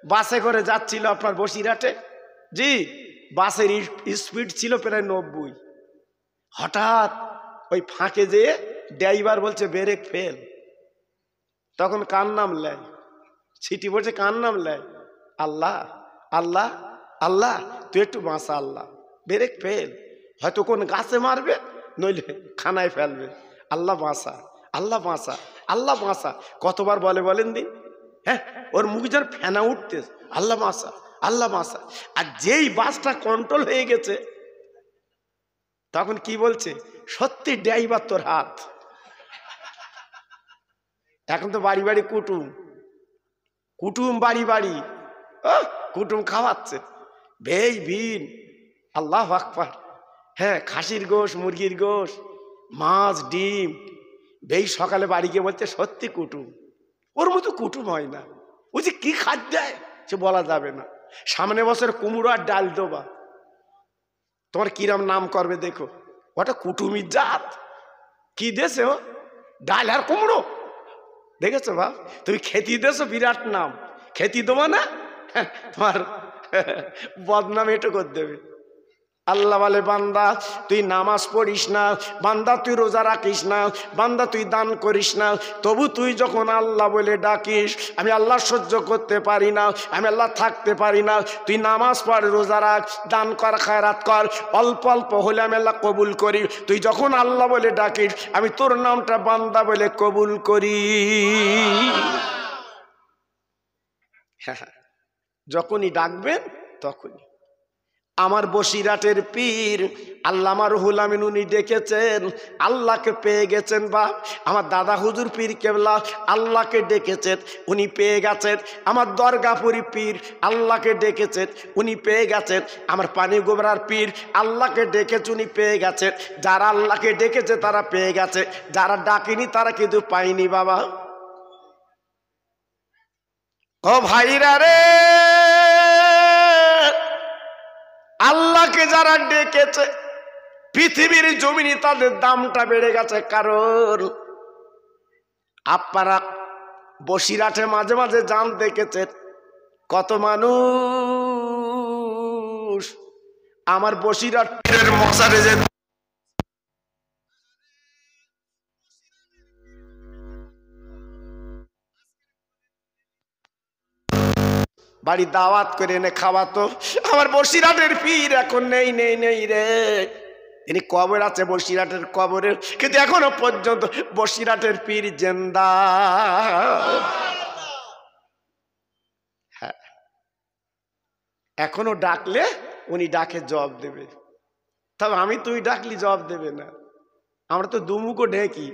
বাসে করে যাচ্ছিল আপনার বসিরহাটে, জি, বাসের স্পিড ছিল প্রায় 90। হঠাৎ ওই ফাঁকে যেয়ে ড্রাইভার বলছে ব্রেক ফেল। তখন কার নাম লেয়? সিটি বলছে কার নাম লেয়? আল্লাহ আল্লাহ আল্লাহ, তুই একটু বাঁচা আল্লাহ, ব্রেক ফেল, হয়তো কোন গাছে মারবে নইলে খানায় ফেলবে, আল্লাহ বাঁচা আল্লাহ বাঁচা আল্লাহ বাঁচা। কতবার বলে বলেন দিন? হ্যাঁ, ওর মুখ যেন ফেনা উঠতে, আল্লাহ বাঁচা আল্লাহ বাঁচা। আর যেই বাসটা কন্ট্রোল হয়ে গেছে তখন কি বলছে, সত্যি ড্রাইভার তোর হাত। এখন তো বাড়ি বাড়ি কুটুম, কুটুম বাড়ি বাড়ি, কুটুম খাওয়াচ্ছে বেই বিন, আল্লাহ আকবার। হ্যাঁ, খাসির গোশ, মুরগির গোশ, মাছ, ডিম, বেই সকালে বাড়ি গিয়ে বলছে সত্যি কুটুম। ওর মতো কুটুম হয় না। ও যে কি খাদ্য দেয় সে বলা যাবে না। সামনে বছর কুমড়ো আর ডাল দেবা, তোমার কিরম নাম করবে দেখো, ওটা কুটুমির জাত। কি দেশে ও ডাল আর কুমড়ো, দেখেছো বাপ? তুমি খেতি দেছো, বিরাট নাম। খেতি দেবো না, তোমার বদনাম এটো করে দেবে। আল্লাহ বলে বান্দা তুই নামাজ পড়িস না, বান্দা তুই রোজা রাখিস না, বান্দা তুই দান করিস না, তবু তুই যখন আল্লাহ বলে ডাকিস, আমি আল্লাহ সহ্য করতে পারি না, আমি আল্লাহ থাকতে পারি না, তুই নামাজ পড়, রোজা রাখ, দান কর, খায়রাত কর, অল্প অল্প হলে আমি আল্লাহ কবুল করি। তুই যখন আল্লাহ বলে ডাকিস, আমি তোর নামটা বান্দা বলে কবুল করি। হ্যাঁ, যখনই ডাকবেন তখনই। আমার বসিরহাটের পীর আল্লামা রুহুল আমিন, উনি ডেকেছেন, আল্লাহকে পেয়ে গেছেন। বা আমার দাদা হুজুর পীর কেবলা আল্লাহকে ডেকেছেন, উনি পেয়ে গেছেন। আমার দরগাপুরি পীর আল্লাহকে ডেকেছেন, উনি পেয়ে গেছেন। আমার পানি গোবরার পীর আল্লাহকে ডেকেছে, উনি পেয়ে গেছেন। যারা আল্লাহকে ডেকেছে তারা পেয়ে গেছে, যারা ডাকেনি তারা কিন্তু পায়নি। বাবা ও ভাইরা রে, আল্লাহকে যারা ডেকেছে পৃথিবীর জমিনে তাদের দামটা বেড়ে গেছে। কারণ আপনারা বসিরহাটে মাঝে মাঝে যান, দেখেছেন কত মানুষ আমার বসিরহাটের মশারে যে বাড়ি দাওয়াত করে এনে খাওয়াতো। আমার বসিরহাটের পীর এখন নেই নেই নেই রে, তিনি কবর আছে বসিরহাটের কবরে, কিন্তু এখনো পর্যন্ত বসিরহাটের পীর জিন্দা। হ্যাঁ, এখনো ডাকলে উনি ডাকে জবাব দেবে। তবে আমি তুই ডাকলি জবাব দেবে না, আমরা তো দুমুখো ঢেকি,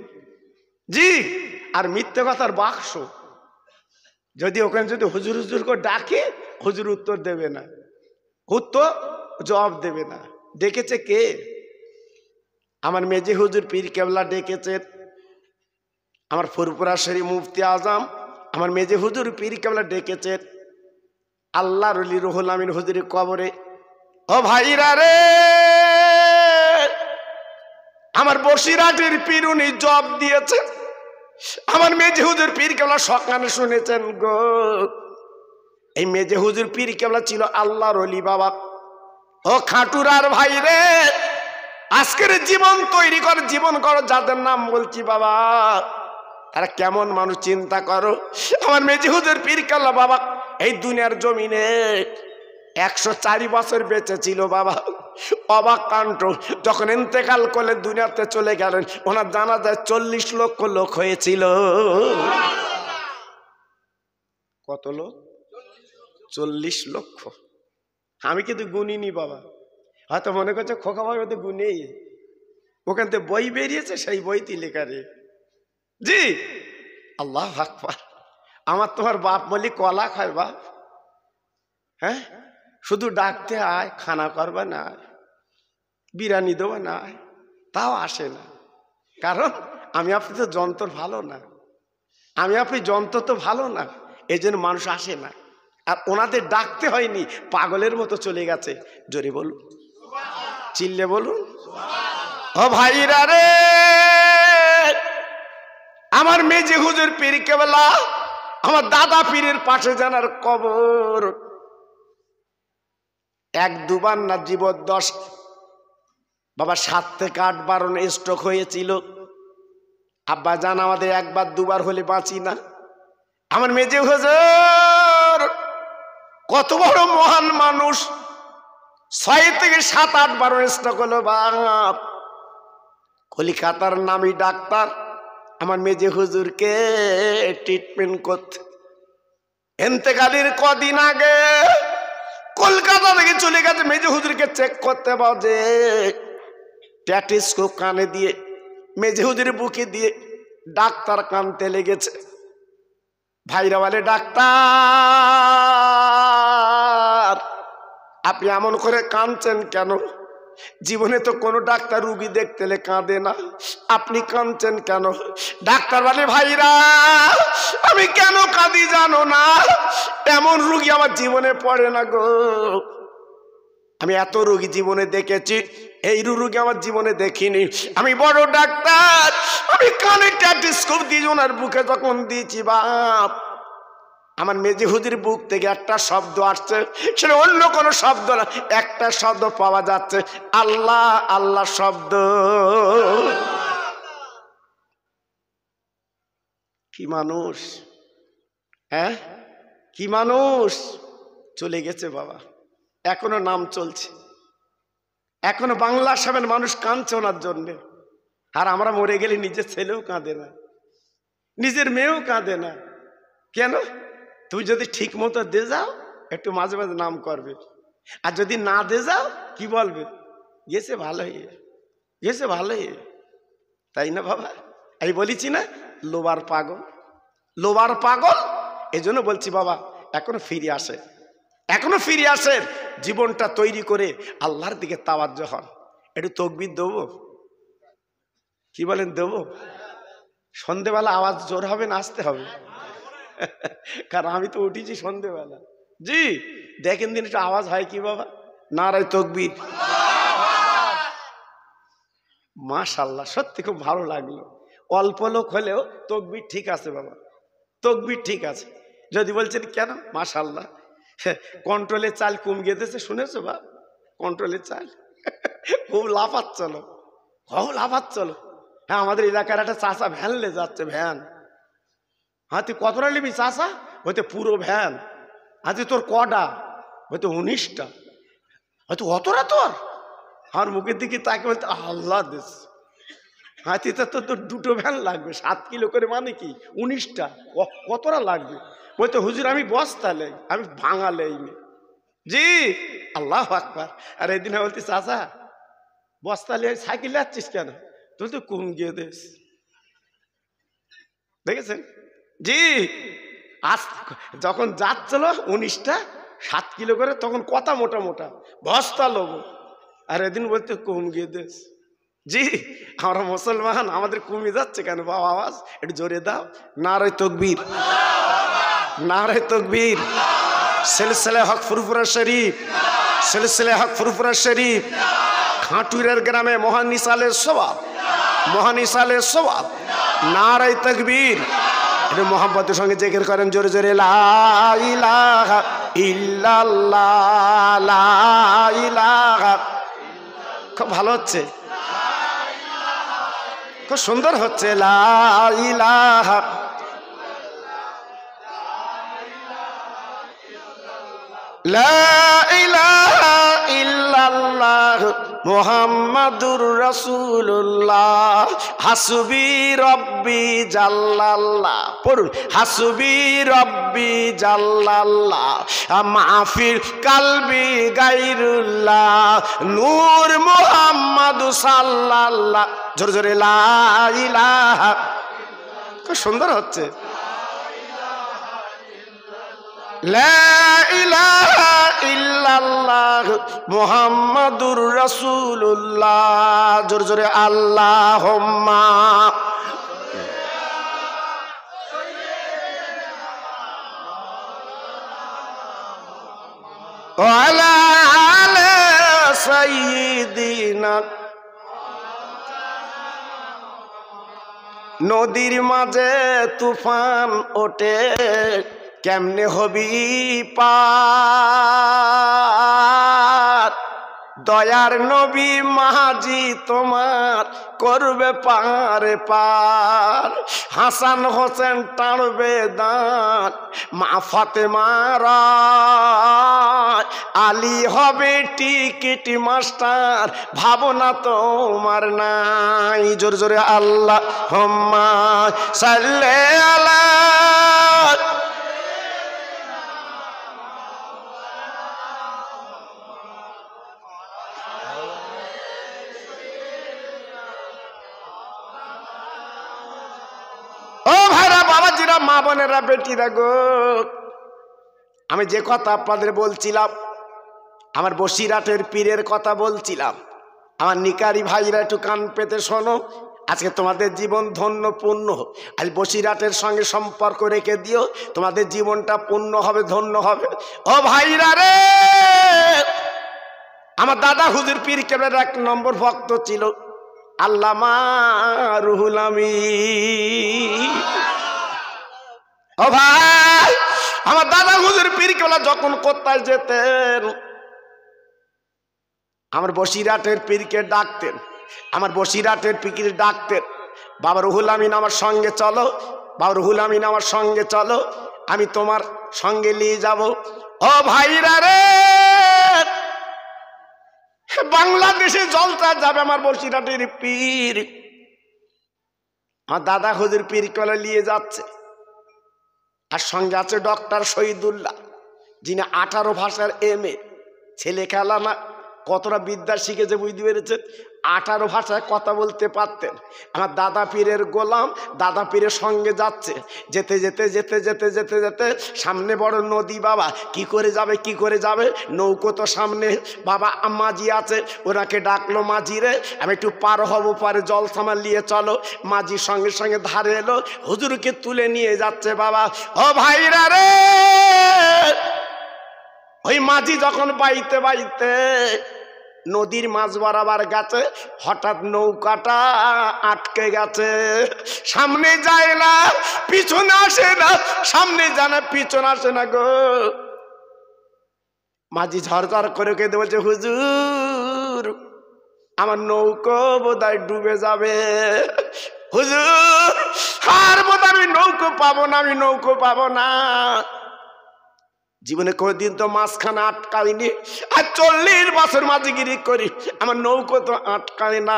জি, আর মিথ্যে কথার বাক্স। যদি ওখানে যদি হুজুর হুজুর করে ডাকে, হুজুর উত্তর দেবে না, উত্তর জবাব দেবে না। ডেকেছে কে? আমার মেজে হুজুর পীর কেবলা ডেকেছেন। আমার ফুরপুরা শরীফ মুফতি আজম আমার মেজে হুজুর পীর কেবলা ডেকেছেন আল্লাহর ওলি রুহুল আমিন হুজুরের কবরে। ও ভাইরা রে, আমার বসিরহাটের পীর উনি জবাব দিয়েছে। আমার মেজে হুজুর পীর কেবলা সকালে শুনেছেন গো, এই মেজে হুজুর পীর কেবলা ছিল আল্লাহর ওলি। বাবা ও খাটুরার ভাই রে, আজকের জীবন তৈরি কর, জীবন করো, যাদের নাম বলছি বাবা তারা কেমন মানুষ চিন্তা করো। আমার মেজে হুজুর পীর কেবলা বাবা এই দুনিয়ার জমিনে 104 বছর বেঁচে ছিল। বাবা অবাক কাণ্ড, যখন ইন্তেকাল করলে দুনিয়াতে চলে গেলেন, ওনার জানাজায় 40 লক্ষ লোক হয়েছিল। কত লোক? 40 লক্ষ। আমি কিন্তু গুনিনি বাবা, হয়তো মনে করছে খোকা ভাই ওদের গুনে, ওখান থেকে বই বেরিয়েছে, সেই বইতে লেখা রে। জি, আল্লাহ আকবার। আমার তোমার বাপ বলি কলা খায় বাপ, হ্যাঁ, শুধু ডাকতে আয়, খানা করবে না, বিরিয়ানি দেবো না, তাও আসে না। কারণ আমি আপনি তো যন্ত্র ভালো না, আমি আপনি যন্ত্র তো ভালো না, এই জন্য মানুষ আসে না। আর ওনাদের ডাকতে হয়নি, পাগলের মতো চলে গেছে। জোরে বলুন, চিল্লে বলুন। ও ভাইরা রে, আমার মেজে হুজুর পীর কেবলা আমার দাদা পীরের পাশে জানার কবর। এক দুবার না জীবদ্দশ বাবা, 7 থেকে 8 বার স্ট্রোক হয়েছিল। আব্বা জান আমাদের একবার দুবার হলে বাঁচি না। আমার মেজে হুজুর কত বড় মহান মানুষ, 6 থেকে 7-8 বার স্ট্রোক হলো বাপ। কলিকাতার নামী ডাক্তার আমার মেজে হুজুরকে ট্রিটমেন্ট করতে, ইন্তেকালের কদিন আগে কলকাতা থেকে চলে গেছে মেজে হুজুরকে চেক করতে, বাজে স্টেথোস্কোপ কানে দিয়ে মেজে হুজুরের বুকে দিয়ে ডাক্তার কানতে লেগেছে। ভাইরা বলে, ডাক্তার আপনি এমন করে কাঁদছেন কেন? জীবনে তো কোনো ডাক্তার রুগী দেখতে এলে কাঁদে না, আপনি কাঁদছেন কেন? ডাক্তার বলে, ভাইরা আমি কেন কাঁদি জানো না? এমন রুগী আমার জীবনে পড়ে না গো। আমি এত রোগী জীবনে দেখেছি, এই রোগী আমার জীবনে দেখিনি। আমি বড় ডাক্তার, আমি কানে স্টেথোস্কোপ দিয়ে ওনার বুকে যখন দিয়েছি বাপ, আমার মেজে হুজুর বুক থেকে একটা শব্দ আসছে, সেটা অন্য কোনো শব্দ না, একটা শব্দ পাওয়া যাচ্ছে, আল্লাহ আল্লাহ শব্দ। কি মানুষ, হ্যাঁ কি মানুষ! চলে গেছে বাবা, এখনো নাম চলছে, এখনো বাংলা সাহেবের মানুষ কাঁদছে ওনার জন্যে। আর আমরা মরে গেলে নিজের ছেলেও কাঁদে না, নিজের মেয়েও কাঁদে না। কেন? তুই যদি ঠিক মতো দে যাও একটু মাঝে মাঝে নাম করবে, আর যদি না দে যাও কি বলবে? গেছে ভালোই, গেছে ভালোই, তাই না বাবা? আমি বলেছি না, লোবার পাগল, লোবার পাগল। এই জন্য বলছি বাবা, এখনো ফিরে আসে, এখনো ফিরে আসেন, জীবনটা তৈরি করে আল্লাহর দিকে তাওয়াজ্জুহ হন। একটু তাকবীর দেবো, কি বলেন দেবো? সন্ধেবেলা আওয়াজ জোর হবে না আসতে হবে? কারণ আমি তো উঠেছি সন্ধেবেলা। জি দেখেন দিন একটু আওয়াজ হয় কি বাবা? নারায়ে তাকবীর। মাশাআল্লাহ, সত্যি খুব ভালো লাগলো। অল্প লোক হলেও তাকবীর ঠিক আছে বাবা, তাকবীর ঠিক আছে। যদি বলছেন কেন, মাশাআল্লাহ, কন্ট্রোলের চাল কম গেছে, শুনেছো বা? কন্ট্রোলের চাল খুব লাফাচ্ছিল, খুব লাফাচ্ছিল। হ্যাঁ, আমাদের এলাকার একটা চাষা ভ্যান লে যাচ্ছে, ভ্যান। হ্যাঁ, তুই কতটা নিবি চাষা? হয়তো পুরো ভ্যান। আজ তোর কটা? হয়তো 19টা। হয়তো অতটা তোর? আমার মুখের দিকে তাকে বলতে আল্লাহ দেশ, হাতিতে তো তোর 2টো ভ্যান লাগবে, 7 কিলো করে, মানে কি 19টা, কতটা লাগবে? বলতো হুজুর আমি বস্তা লেই, আমি ভাঙা লেইনি। জি আল্লাহু আকবার। আর এদিন বলতি চাচা বস্তা লিয়ে সাইকেল যাচ্ছিস কেন? তুই তো কম গিয়ে দেশ, দেখেছেন? জি আজ যখন যাচ্ছিল 19টা 7 কিলো করে, তখন কথা মোটা মোটা বস্তা লোব, আর এদিন বলতে কম গিয়ে দেশ। জি আমরা মুসলমান, আমাদের কমে যাচ্ছে কেন বাবা? আওয়াজ একটু জোরে দাও। নারায়ে তাকবীর, নারায়ে তাকবীর। সিলসিলা হক ফুরফুরা শরীফ, সিলসিলা হক ফুরফুরা শরীফ, খাটুরের গ্রামে মহানিসালের সওয়াব, মহানিসালের সওয়াব। নারায়ে তাকবীর। এটা মোহাম্মদের সঙ্গে জিকির করেন জোরে জোরে, লা ইলাহা ইল্লাল্লাহ, লা ইলাহা। খুব ভালো হচ্ছে, খুব সুন্দর হচ্ছে, লা ইলাহা। লা ইলাহা ইল্লাল্লাহ মুহাম্মাদুর রাসূলুল্লাহ, হাসবি রব্বি জাল্লাল্লাহ। পড়ুন, হাসবি রব্বি জাল্লাল্লাহ, মাফির কালবি গায়রুল্লাহ, নূর মুহাম্মদ সাল্লাল্লাহ। জোরে জোরে লা ইলাহা। খুব সুন্দর হচ্ছে, লা ইলাহা ইল্লাল্লাহ মুহাম্মাদুর রাসূলুল্লাহ। জোরে জোরে আল্লাহুম্মা ওয়া আলা আলি সাইয়্যিদিনা নদীর মাঝে তুফান ওঠে কেমনে হবি পার দয়ার নবী মাঝি তোমার করবে পারে পার হাসান হোসেন টানবে দাঁত মা ফাতেমার আলী হবে টিকিট মাস্টার ভাবনা তোমার নাই জোরে জোরে আল্লাহুম্মা সাল্লি আলা মা বোনেরা বেটিরা গো আমি যে কথা আপনাদের বলছিলাম আমার বসিরহাটের পীরের কথা বলছিলাম আমার নিকারি ভাইরা একটু কান পেতে শোনো আজকে তোমাদের জীবন ধন্য পূর্ণ আজ বসিরহাটের সঙ্গে সম্পর্ক রেখে দিও তোমাদের জীবনটা পূর্ণ হবে ধন্য হবে ও ভাইরা রে আমার দাদা হুজুর পীর কেবলের 1 নম্বর ভক্ত ছিল আল্লামা রুহুল আমিন ও ভাই আমার দাদা হুজুর পীর কেবলা যখন কোথায় যেতেন আমার বসিরহাটের পীরকে ডাকতেন আমার বসিরহাটের পীরকে ডাকতেন বাবা রুহুল আমিন আমার সঙ্গে চলো বাবা রুহুল আমিন আমার সঙ্গে চলো আমি তোমার সঙ্গে নিয়ে যাব ও ভাইরা রে বাংলাদেশে জলসা যাবে আমার বসিরহাটের পীর আমার দাদা হুজুর পীর কেবলা নিয়ে যাচ্ছে আর সঙ্গে আছে ডক্টর শহীদুল্লাহ যিনি 18 ভাষার MA ছেলে খেলা না কতটা বিদ্যা শিখেছে বুঝতে পেরেছেন 18 ভাষায় কথা বলতে পারতেন আমার দাদা পীরের গোলাম দাদা পীরের সঙ্গে যাচ্ছে যেতে যেতে যেতে যেতে যেতে যেতে সামনে বড় নদী বাবা কি করে যাবে নৌকো তো সামনে বাবা মাঝি আছে ওনাকে ডাকলো মাঝি রে আমি একটু পার হব পারে জল সামাল নিয়ে চলো মাঝি সঙ্গে সঙ্গে ধারে এলো হুজুরকে তুলে নিয়ে যাচ্ছে বাবা ও ভাইরা রে ওই মাঝি যখন বাইতে বাইতে নদীর মাঝ বরাবর গেছে হঠাৎ নৌকাটা আটকে গেছে সামনে যায় না পিছনে আসে না সামনে যায় না পিছনে আসে না গো মাঝি ঝরঝর করে কেঁদে বলছে হুজুর আমার নৌকো বোধহয় ডুবে যাবে হুজুর আর বোধহয় আমি নৌকো পাবো না জীবনে কোনদিন তো মাঝখানে আটকাইনি আর 40 বছর মাঝিগিরি করি আমার নৌকো তো আটকায় না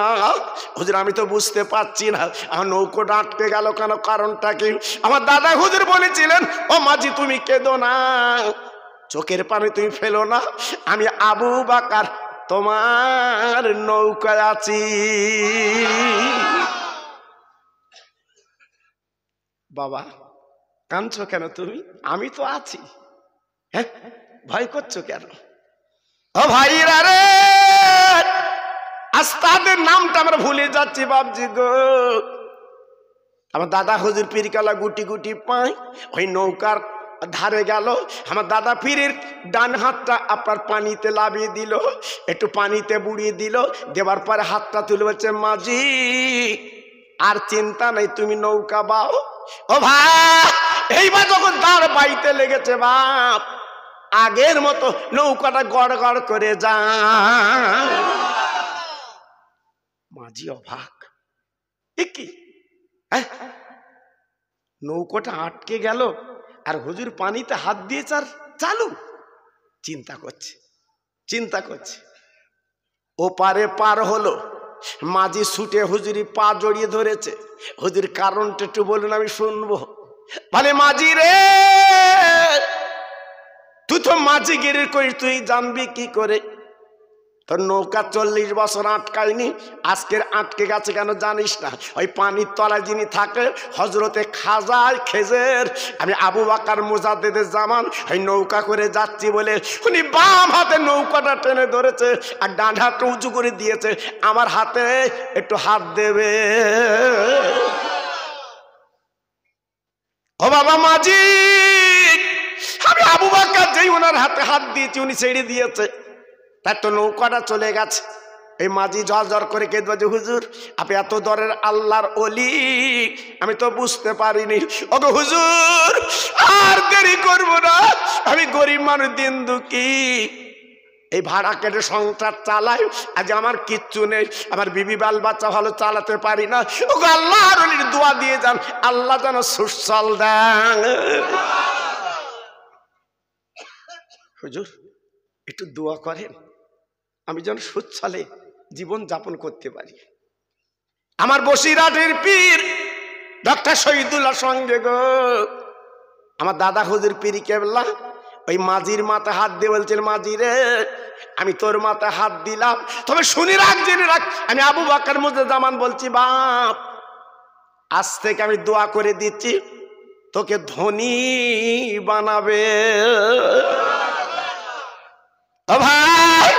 হুজুর আমি তো বুঝতে পারছি না আমার নৌকোটা আটকে গেল কেন কারণটা কি আমার দাদা হুজুর বলেছিলেন ও মাঝি তুমি কেঁদো না চোখের পানি তুমি ফেলো না আমি আবু বাকার তোমার নৌকায় আছি বাবা কাঁদছো কেন তুমি আমি তো আছি হ্যাঁ ভয় করছো কেন ও ভাইরা রে আজ তাদের নামটা আমরা ভুলে যাচ্ছি বাপজি গো আমার দাদা হুজুর পীরকালা গুটি গুটি পায় ওই নৌকার ধারে গেল আমার দাদা পীরের ডান হাতটা আপনার পানিতে লাভিয়ে দিল একটু পানিতে বুড়িয়ে দিল দেওয়ার পরে হাতটা তুলে বলছে মাঝি আর চিন্তা নেই তুমি নৌকা বাও ও ভাই এইবার যখন তার বাইতে লেগেছে বাপ আগের মতো নৌকাটা গড় গড় করে যা মাঝি অবাক কি নৌকাটা আটকে গেল আর হুজুর পানিতে হাত দিয়েছে আর চালু চিন্তা করছে ও পারে পার হলো মাঝি ছুটে হুজুরি পা জড়িয়ে ধরেছে হুজুর কারণটা একটু বলুন আমি শুনবো বলে মাঝি রে তুই তো মাঝিগিরি করিস তুই জানবি কি করে তোর নৌকা 40 বছর আটকায়নি আজকের আটকে গেছে কেন জানিস না ওই পানির তলায় যিনি থাকে হজরতে খাজায় খেজের আমি আবু বাকার মুজাদ্দেদের জামান ওই নৌকা করে যাচ্ছি বলে উনি বাম হাতে নৌকাটা টেনে ধরেছে আর ডান হাতটা উঁচু করে দিয়েছে আমার হাতে একটু হাত দেবে ও বাবা মাঝি আমি আবু বাকার যেই ওনার হাতে হাত দিয়েছি উনি ছেড়ে দিয়েছে তার তো নৌকাটা চলে গেছে এই মাঝি ঝরঝর করে কেঁদে বলছে, হুজুর আপনি এত দরের আল্লাহর ওলি, আমি তো বুঝতে পারিনি। ওগো হুজুর আর দেরি করব না, আমি গরিব মানুষ, দিন দুঃখী, এই ভাড়া কেটে সংসার চালাই, আজ আমার কিচ্ছু নেই, আমার বিবি বাল বাচ্চা ভালো চালাতে পারি না। ওগো আল্লাহর ওলির দোয়া দিয়ে যান, আল্লাহ যেন সুসল দেন। হুজুর একটু দোয়া করেন, আমি যেন সুচ্ছলে জীবন যাপন করতে পারি। আমার বসিরহাটের পীর ডক্টর শহীদুল্লাহ সঙ্গে গো, আমার দাদা হুজুর পীর কেবলা ওই মাঝির মাথায় হাত দিয়ে বলছেন, মাঝি রে আমি তোর মাথায় হাত দিলাম, তবে শুনি রাখ, জেনে রাখ, আমি আবু বকর মুজিবুজ্জামান বলছি, বাপ আজ থেকে আমি দোয়া করে দিচ্ছি তোকে ধনী বানাবে। ও ভাই,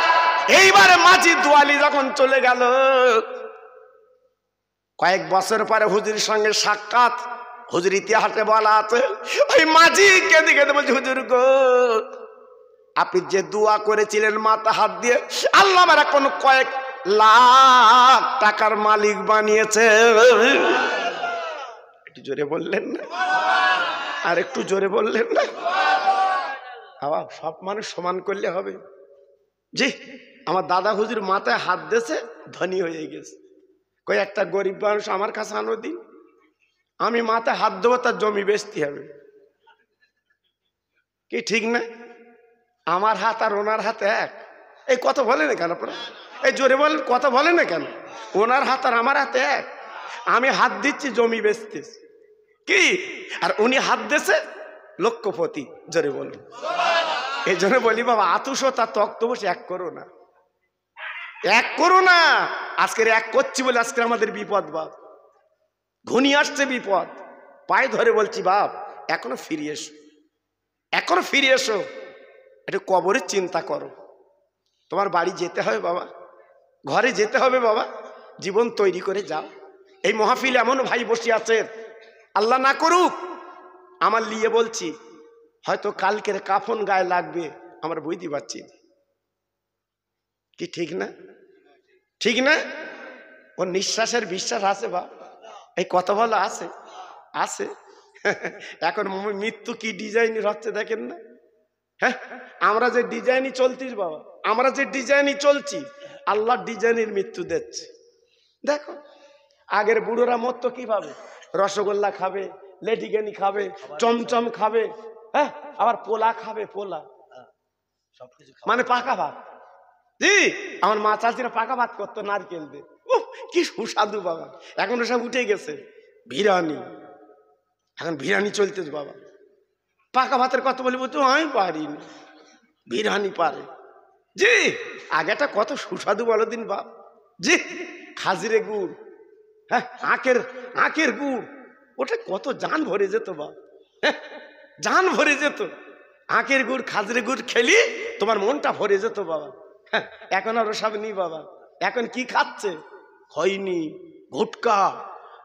এইবারে মাঝি দুয়ালি যখন চলে গেল, কয়েক বছর পরে হুজুরের সঙ্গে সাক্ষাৎ, হুজুর ইতিহাসে বলা আছে, ওই মাঝি কেঁদে কেঁদে বলছে, হুজুর গো আপনি যে দোয়া করেছিলেন মাথা হাত দিয়ে, আল্লাহ আমার এখন কয়েক লাখ টাকার মালিক বানিয়েছে। একটু জোরে বললেন না? আর একটু জোরে বললেন না? আবার সব মানুষ সমান করলে হবে? জি, আমার দাদা হুজুর মাথায় হাত দিয়েছে, ধনী হয়ে গেছে। কই একটা গরিব মানুষ আমার কাছে আনো দিন, আমি মাথায় হাত দেবো, তার জমি বেচতে হবে। কি ঠিক না? আমার হাত আর ওনার হাত এক। এই কথা বলে না কেন আপনারা? এই জোরে বলেন, কথা বলে না কেন? ওনার হাত আর আমার হাত এক। আমি হাত দিচ্ছি জমি বেচতেছি, কি আর উনি হাত দিয়েছে লক্ষপতি। জোরে বলুন। এই জন্য বলি বাবা, আতুষ তার তক্ত বসে এক করো না, এক করো না। আজকের এক করছি বলে আজকে আমাদের বিপদ বাপ, ঘনিয়ে আসছে বিপদ। পায়ে ধরে বলছি বাপ, এখনো ফিরে এসো, এখনো ফিরে এসো, একটু কবরের চিন্তা করো। তোমার বাড়ি যেতে হবে বাবা, ঘরে যেতে হবে বাবা, জীবন তৈরি করে যাও। এই মাহফিল এমন ভাই বসে আছেন, আল্লাহ না করুক, আমার লিয়ে বলছি, হয়তো কালকের কাফন গায়ে লাগবে, আমরা বুঝতে পারছি। কি ঠিক না? ঠিক না? ওর নিঃশ্বাসের বিশ্বাস আছে বা এই কথা বলা আছে, আছে। এখন মৃত্যু কি ডিজাইনের হচ্ছে দেখেন না? হ্যাঁ, আমরা যে ডিজাইনই চলতিস বাবা, আমরা যে ডিজাইনই চলছি, আল্লাহ ডিজাইনের মৃত্যু দিচ্ছে। দেখো আগের বুড়োরা মরতো কিভাবে, রসগোল্লা খাবে, লেডিকেনি খাবে, চমচম খাবে, হ্যাঁ আবার পোলা খাবে, পোলা মানে পাকা ভাত। জি, আমার মা চাচিরা পাকা ভাত করতো নারকেল দিয়ে, কি সুস্বাদু বাবা। এখন সব উঠে গেছে, বিরিয়ানি, এখন বিরিয়ানি চলতেছে বাবা। পাকা ভাতের কথা বলি, তো আমি পারিনি, বিরিয়ানি পারে। জি, আগেটা কত সুস্বাদু বলো দিন বাপ। জি, খাজিরে গুড়, হ্যাঁ আখের গুড়, ওটা কত জান ভরে যেত বাপ, জান ভরে যেত। আখের গুড় খাজরে গুড় খেলি তোমার মনটা ভরে যেত বাবা। এখন আর ওসব নি বাবা। এখন কি খাচ্ছে? হয়নি, গুটকা,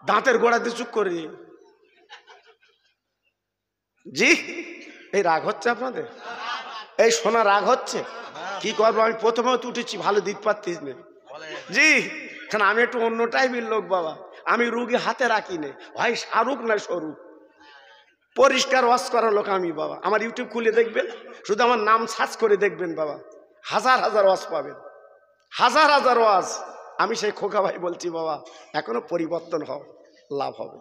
দাঁতের গোড়াতে চুপ করে। জি, এই রাগ হচ্ছে আপনাদের? এই সোনা রাগ হচ্ছে? কি করবো, আমি প্রথমে তো উঠেছি, ভালো দিতে পারতিস না। জি, কারণ আমি একটু অন্য টাইপের লোক বাবা, আমি রুগী হাতে রাখি না, হয় শাহরুখ না স্বরূপ, পরিষ্কার ওয়াজ করার লোক আমি বাবা। আমার ইউটিউব খুলে দেখবেন, শুধু আমার নাম সার্চ করে দেখবেন বাবা, হাজার হাজার ওয়াজ পাবেন, হাজার হাজার ওয়াজ। আমি সেই খোকা ভাই বলছি বাবা, এখনো পরিবর্তন হও, লাভ হবে।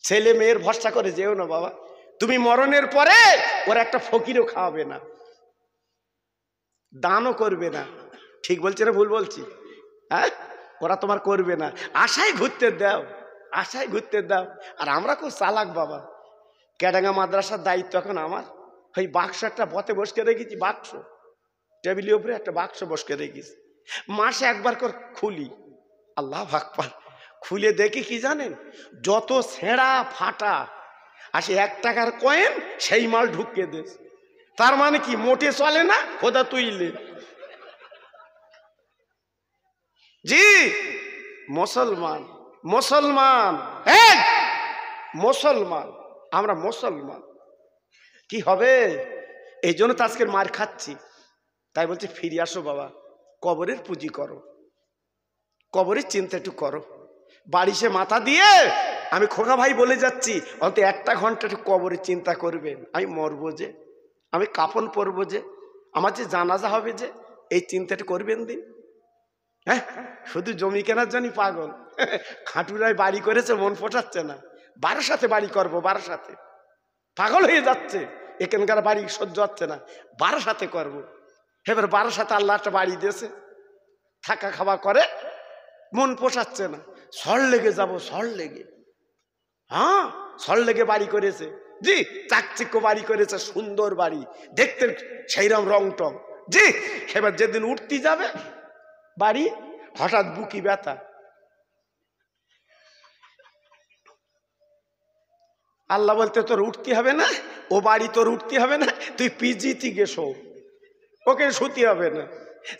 ছেলে মেয়ের ভরসা করে যেও না বাবা, তুমি মরণের পরে ওরা একটা ফকিরও খাওয়াবে না, দানও করবে না। ঠিক বলছি না ভুল বলছি? হ্যাঁ, ওরা তোমার করবে না, আশায় ঘুরতে দাও, আশায় ঘুরতে দাও। আর আমরা খুব চালাক বাবা। ক্যাডাঙ্গা মাদ্রাসার দায়িত্ব এখন আমার। ওই বাক্স একটা বতে বসকে রেখেছি, বাক্স টেবিলের উপরে একটা বাক্স বসকে রেখেছি, মাসে একবার করে খুলি। আল্লাহ আকবার, খুলে দেখি কি জানেন, যত ছেঁড়া ফাটা আসে 1 টাকার কয়েন, সেই মাল ঢুকিয়ে দিস। তার মানে কি, মোটে চলে না, খোদা তুইলে। জি, মুসলমান, মুসলমান, মুসলমান, আমরা মুসলমান। কি হবে? এই জন্য তো আজকের মার খাচ্ছি। তাই বলছি ফিরে আসো বাবা, কবরের পুঁজি করো, কবরের চিন্তা একটু করো। বাড়ি সে মাথা দিয়ে আমি খোকা ভাই বলে যাচ্ছি, অন্তত 1 ঘন্টা একটু কবরের চিন্তা করবেন। আমি মরবো যে, আমি কাফন পরবো যে, আমার যে জানাজা হবে যে, এই চিন্তাটা করবেন দিন। হ্যাঁ, শুধু জমি কেনার জন্য পাগল। খাটুরায় বাড়ি করেছে, মন ফোটাচ্ছে না, বারাসাতে বাড়ি করবো, বারাসাতে পাগল হয়ে যাচ্ছে, এখানকার বাড়ি সহ্য হচ্ছে না, বারাসাতে করবো। এবার বারাসাতে আল্লাহ একটা বাড়ি দিয়েছে, থাকা খাওয়া করে, মন পোষাচ্ছে না, সর লেগে যাবো, সর লেগে। হ্যাঁ, সর লেগে বাড়ি করেছে, জি, চাকচিক্য বাড়ি করেছে, সুন্দর বাড়ি, দেখতে সেইরকম রং টং, জি। এবার যেদিন উঠতে যাবে বাড়ি, হঠাৎ বুকি ব্যথা। আল্লাহ বলতে তোর উঠতে হবে না, ও বাড়ি তোর উঠতে হবে না, তুই পিজিতে গেছো, ওকে শুতে হবে না।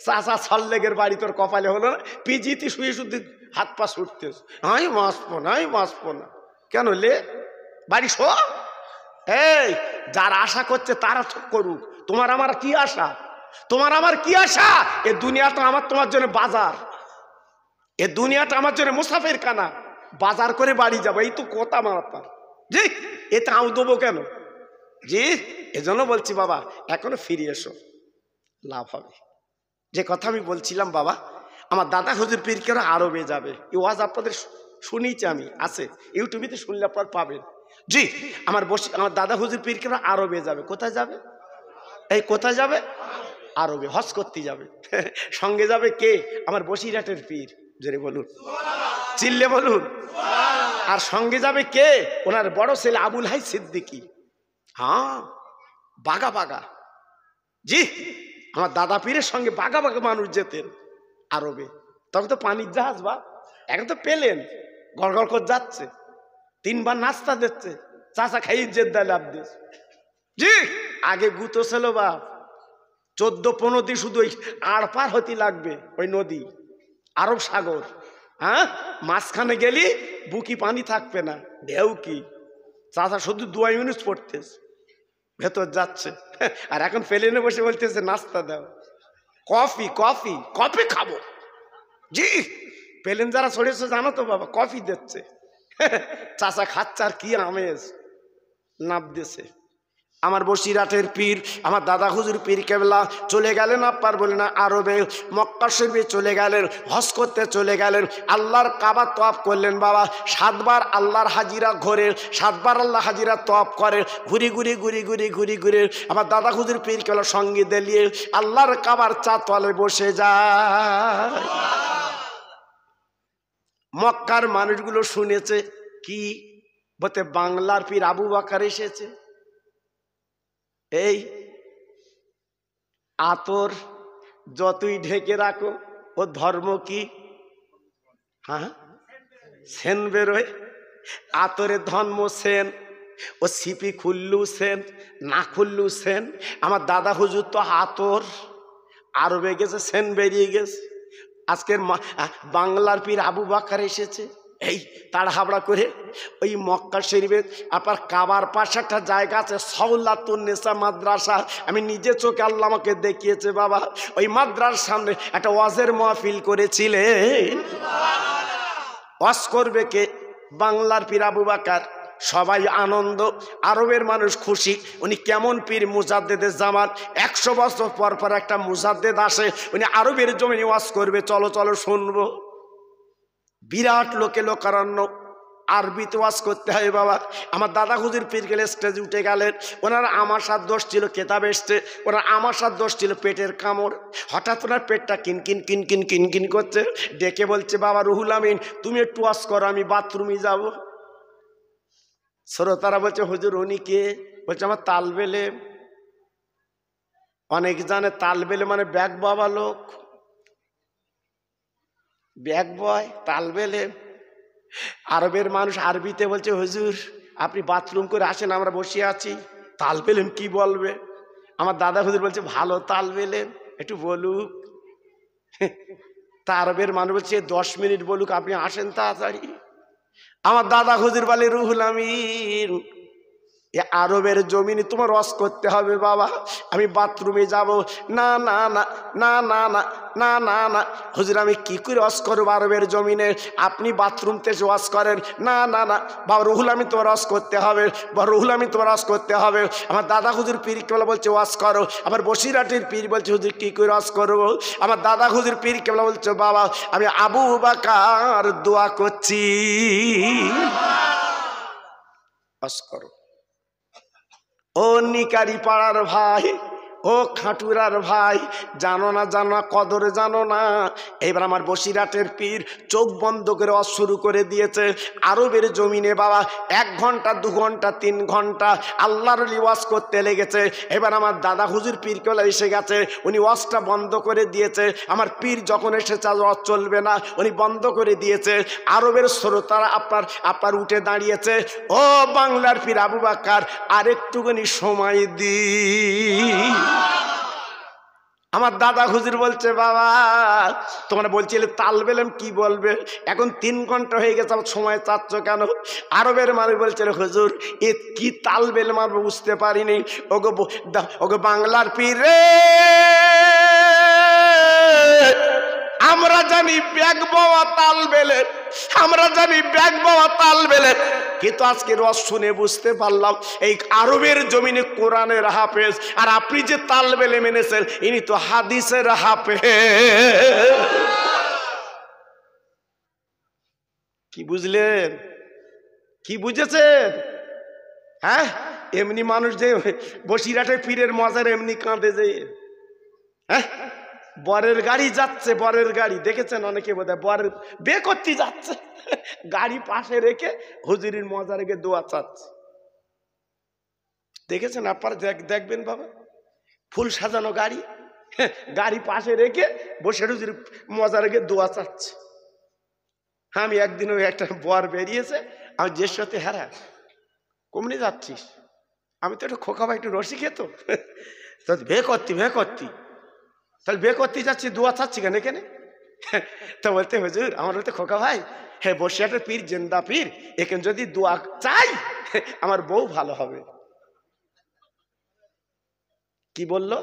চাষা সর লেগের বাড়ি তোর কপালে হলো না, পিজিতে শুয়ে শুধু হাত পা ছুটতেছ, আমি বাঁচবো না, আমি বাঁচবো না। কেন লে বাড়ি শো। এই যার আশা করছে তারা করুক, তোমার আমার কি আশা? তোমার আমার কি আশা? এ দুনিয়াটা আমার তোমার জন্য বাজার, এ দুনিয়াটা আমার জন্য মুসাফির খানা, বাজার করে বাড়ি যাবো, এই তো কথা আমার আপনার। জি, এতে আউ দেবো কেন? জি, এজন্য বলছি বাবা, এখনো ফিরে এসো, লাভ হবে। যে কথা আমি বলছিলাম বাবা, আমার দাদা হুজুর পীর কেন আরবে যাবে, এই ওয়াজ আপনাদের শুনিয়েছি আমি, আছে ইউটিউবেতে, শুনলে আপনার পাবেন। জি, আমার দাদা হুজুর পীর কেন আরবে যাবে। কোথায় যাবে? এই কোথায় যাবে? আরবে হজ করতে যাবে। সঙ্গে যাবে কে? আমার বসিরহাটের পীর, জোরে বলুন, চিল্লে বলুন। আর সঙ্গে যাবে কে? ওনার বড় ছেলে আবুল হাই সিদ্দিকী। হ্যাঁ, বাগা বাগা, জি, আমার দাদা পীরের সঙ্গে বাগা বাগা মানুষ যেতেন আরবে। তখন তো পানির জাহাজ, বা এখন তো পেলেন, গড় গড় করে যাচ্ছে, 3 বার নাস্তা দিচ্ছে, চাচা খাই জেদ্দা লাভ দিস। জি, আগে গুতো ছিল বাপ, 14-15 দিন শুধু ওই আড় পার হতে লাগবে, ওই নদী, আরব সাগর। হ্যাঁ, মাঝখানে গেলি বুকি পানি থাকবে না, ঢেউ কি। চাচা শুধু 2 ইউনিট পড়তেছে, ভেতর যাচ্ছে। আর এখন প্লেনে বসে বলতেছে নাস্তা দাও, কফি কফি কফি খাবো। জি, প্লেন যারা ছড়িয়েছে জানো তো বাবা, কফি দিচ্ছে। চাচা খাচ্ছে, আর কি আমেজ নাপ দিছে। আমার বসিরহাটের পীর, আমার দাদা হুজুর পীর কেবলা চলে গেলেন, আপনার বলে না আরবে, মক্কা শরীফে চলে গেলেন, হজ করতে চলে গেলেন, আল্লাহর কাবা তওয়াফ করলেন বাবা। 7 বার আল্লাহর হাজিরা ঘোরে, 7 বার আল্লাহ হাজিরা তওয়াফ করে, ঘুরি ঘুরি ঘুরি ঘুরি ঘুরি ঘুরে আমার দাদা হুজুর পীর কেবলা সঙ্গে দিলিয়ে আল্লাহর কাবার চাতলে বসে যায়। মক্কার মানুষগুলো শুনেছে কি বলতে, বাংলার পীর আবু বকর এসেছে। এই আতর যতই ঢেকে রাখো, ও ধর্ম কি? হ্যাঁ, সেন বেরোয়, আতরের ধর্ম সেন, ও সিপি খুললু সেন, না খুললু সেন। আমার দাদা হুজুর তো আতর, আরবে গেছে, সেন বেরিয়ে গেছে। আজকের বাংলার পীর আবু বকর এসেছে, এই তাড়াহাবড়া করে ওই মক্কা শরীফে আপনার কাবার পাশে একটা জায়গা আছে, সাউলাতুন্নেসা মাদ্রাসা। আমি নিজে চোখে, আল্লাহ আমাকে দেখিয়েছে বাবা, ওই মাদ্রাসার সামনে একটা ওয়াজের মাহফিল করেছিলেন। ওয়াজ করবে কে? বাংলার পীর আবু বকর। সবাই আনন্দ, আরবের মানুষ খুশি। উনি কেমন পীর? মুজাদ্দেদের জামান। 100 বছর পর পর একটা মুজাদ্দেদ আসে, উনি আরবের জমিনে ওয়াজ করবে, চলো চলো শুনবো। বিরাট লোকে লোকারণ্য, আরবিতে ওয়াজ করতে হয় বাবা। আমার দাদা হুজুর পীর গেলে স্টেজে উঠে গেলেন, ওনার আমাশার দোষ ছিল কেতাব এসছে, ওনার আমাশার দোষ ছিল পেটের কামড়। হঠাৎ ওনার পেটটা কিনকিন কিনকিন কিনকিন করছে, ডেকে বলছে, বাবা রুহুল আমিন তুমি একটু ওয়াজ করো, আমি বাথরুমে যাব। শ্রোতারা বলছে, হুজুর উনি কে? বলছে, আমার তালবেলে। অনেক জানে তালবেলে মানে ব্যাগ বাবা লোক, ব্যাগ বয়, তালবেলে। আরবের মানুষ আরবিতে বলছে, হুজুর আপনি বাথরুম করে আসেন, আমরা বসে আছি, তাল পেলেন কি বলবে? আমার দাদা হুজুর বলছে, ভালো তাল পেলেন, একটু বলুক। তা আরবের মানুষ বলছে, 10 মিনিট বলুক, আপনি আসেন তাড়াতাড়ি। আমার দাদা হুজুর বলে, রুহুল আমিন এ আরবের জমিনে তোমার ওয়াজ করতে হবে বাবা। আমি বাথরুমে যাব, না না না না না না না না না হুজুর আমি কি করে ওয়াজ করবো আরবের জমিনে, আপনি বাথরুমতে এসে ওয়াজ করেন, না না না বাবা রুহুল আমি তোমার ওয়াজ করতে হবে, বা রুহুল আমি তোমার ওয়াজ করতে হবে। আমার দাদা হুজুর পীর কেবলা বলছে ওয়াজ করো, আমার বসিরহাটের পীর বলছে হুজুর কি করে ওয়াজ করবো, আমার দাদা হুজুর পীর কেবলা বলছে বাবা আমি আবু বকর দোয়া করছি ওয়াজ করো। ও নিকারি পাড়ার ভাই, ও খাটুরার ভাই, জানো না জানো না কদর জানো না। এবার আমার বসিরহাটের পীর চোখ বন্ধ করে ওয়াজ শুরু করে দিয়েছে আরবের জমিনে বাবা। 1 ঘন্টা 2 ঘন্টা 3 ঘন্টা আল্লাহর ওয়াজ করতে লেগেছে। এবার আমার দাদা হুজুর পীর কেবলা এসে গেছে, উনি ওয়াজটা বন্ধ করে দিয়েছে। আমার পীর যখন এসেছে ওয়াজ চলবে না, উনি বন্ধ করে দিয়েছে। আরবের শ্রোতারা আপনার উঠে দাঁড়িয়েছে, ও বাংলার পীর আবু বকর আরেকটুখানি সময় দি। আমার দাদা হুজুর বলছে বাবা তোমরা বলছিলে তাল বেলেম কি বলবে, এখন 3 ঘন্টা হয়ে গেছে আমার সময় চাচ্ছ কেন? আরবের মানুষ বলছিল হুজুর এ কি তাল বেল মারবো বুঝতে পারিনি। ওগো বাংলার পীর রে, আমরা জানি ব্যাগ বাবা তাল বেলে, আমরা জানি ব্যাগ বাবা তাল বেলে, কিন্তু আজকে রস শুনে বুঝতে পারলাম এই আরবের জমিনে কোরআনের হাফেজ, আর আপনি যে তাল বেলে মেনেছেন ইনি তো হাদিসের হাফেজ। কি বুঝলেন? কি বুঝেছেন? হ্যাঁ এমনি মানুষ যে বসিরহাটে পীরের মজার এমনি কাঁদে যে, হ্যাঁ বরের গাড়ি যাচ্ছে, বরের গাড়ি দেখেছেন অনেকে বোধ হয় বরের বে করতে যাচ্ছে, গাড়ি পাশে রেখে হুজুরির মজা রেখে দোয়া চাচ্ছে, দেখেছেন আপনারা? দেখবেন বাবা ফুল সাজানো গাড়ি, গাড়ি পাশে রেখে বসে হুজুর মজা রেখে দোয়া চাচ্ছে। আমি একদিন ওই একটা বর বেরিয়েছে, আমি যে সাথে হ্যাঁ কমনি যাচ্ছিস, আমি তো একটু খোকা ভাই একটু রসি খেত, বে করতি তাহলে বে করতে যাচ্ছি দোয়া চাচ্ছি কেন এখানে? তো বলতে হুজুর আমার বলতে খোকা ভাই হ্যাঁ বসিরহাটের পীর জেন্দা পীর, এখানে যদি দোয়া চাই আমার বউ ভালো হবে। কি বললো?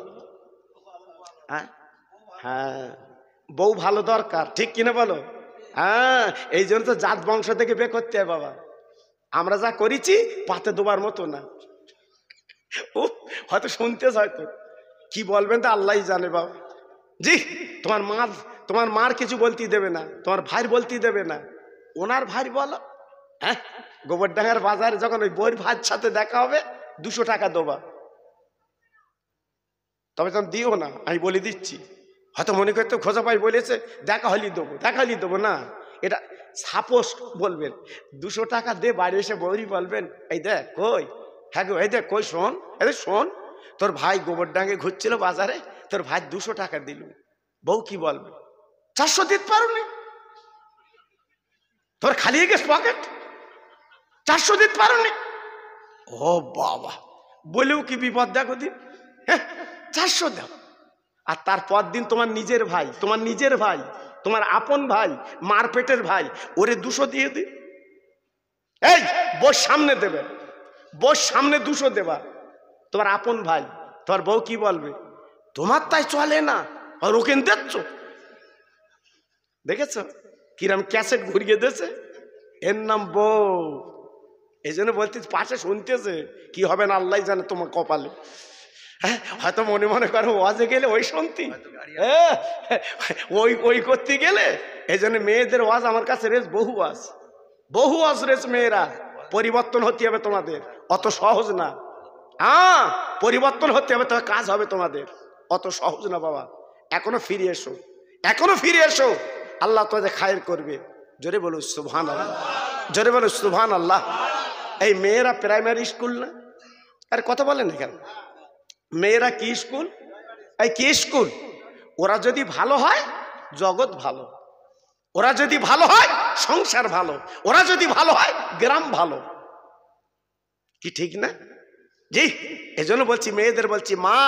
হ্যাঁ বউ ভালো দরকার, ঠিক কিনা বলো? হ্যাঁ এই জন্য তো জাত বংশ থেকে বে করতে হয় বাবা। আমরা যা করেছি পাতে দেবার মতো না। ও হয়তো শুনতেছ, হয়তো কি বলবেন তো আল্লাহ জানে বাবা। জি তোমার মার কিছু বলতে দেবে না, তোমার ভাইয়ের বলতে দেবে না, ওনার ভাই বলো। হ্যাঁ গোবরডাঙ্গার বাজারে যখন ওই বইয়ের ভাইয়ের সাথে দেখা হবে 200 টাকা দেবা, তবে তখন দিও না, আমি বলে দিচ্ছি। হয়তো মনে করতে খোঁজা ভাই বলেছে দেখা হলি দেবো না, এটা সাপোজ বলবেন। 200 টাকা দে, বাড়ি এসে বৌরি বলবেন এই দেখ কই, হ্যাঁ গো এই দেখ কই, শোন এই শোন তোর ভাই গোবরডাঙ্গে ঘুরছিল বাজারে, তোর ভাই 200 টাকা দিল। বউ কি বলবে? 400 দিতে পারোনি, তোর খালি গেছ পকেট, 400 দিতে পারোনি। ও বাবা বলেও কি বিপদ দেখো দিন, 400 দাও। আর তারপর দিন তোমার নিজের ভাই তোমার আপন ভাই মার পেটের ভাই ওরে 200 দিয়ে দি। এই বউর সামনে দেবে, বউর সামনে 200 দেবা, তোমার আপন ভাই, তোমার বউ কি বলবে? তোমার তাই চলে না, আর ওকে দেখছ, দেখেছ কিরম ক্যাসেট ঘুরিয়ে দিয়েছে, এর নাম বউ। এই জন্য বলতে পাশে শুনতেছে, কি হবে না আল্লাহ জানে তোমার কপালে। হ্যাঁ হয়তো মনে মনে করো ওয়াজে গেলে ওই শুনতি, ওই করতে গেলে। এই জন্য মেয়েদের ওয়াজ আমার কাছে রেস বহু ওয়াজ রেস। মেয়েরা পরিবর্তন হতে হবে তোমাদের, অত সহজ না। পরিবর্তন হতে হবে, তবে কাজ হবে তোমাদের, অত সহজ না বাবা। এখনো ফিরে এসো, আল্লাহ তোদের খায়ের করবে। জোরে বলো সুবহানাল্লাহ, জোরে বলো সুবহানাল্লাহ। এই মেয়েরা প্রাইমারি স্কুল না, আর কথা বলেন না কেন? মেয়েরা কি স্কুল? এই কি স্কুল? ওরা যদি ভালো হয় জগৎ ভালো, ওরা যদি ভালো হয় সংসার ভালো, ওরা যদি ভালো হয় গ্রাম ভালো, কি ঠিক না? জি এজন্য বলছি মেয়েদের বলছি, মা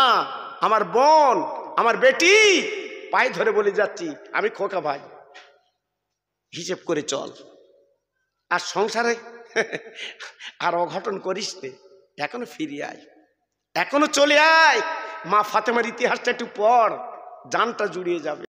আমার বোন আমার বেটি পায়ে ধরে বলে যাচ্ছি, আমি খোকা ভাই, হিসেব করে চল। আর সংসারে আর অঘটন করিস নে, এখনো ফিরে আয়, এখনো চলে আয়। মা ফাতেমার ইতিহাসটা একটু পড়, জানটা জুড়িয়ে যাবে।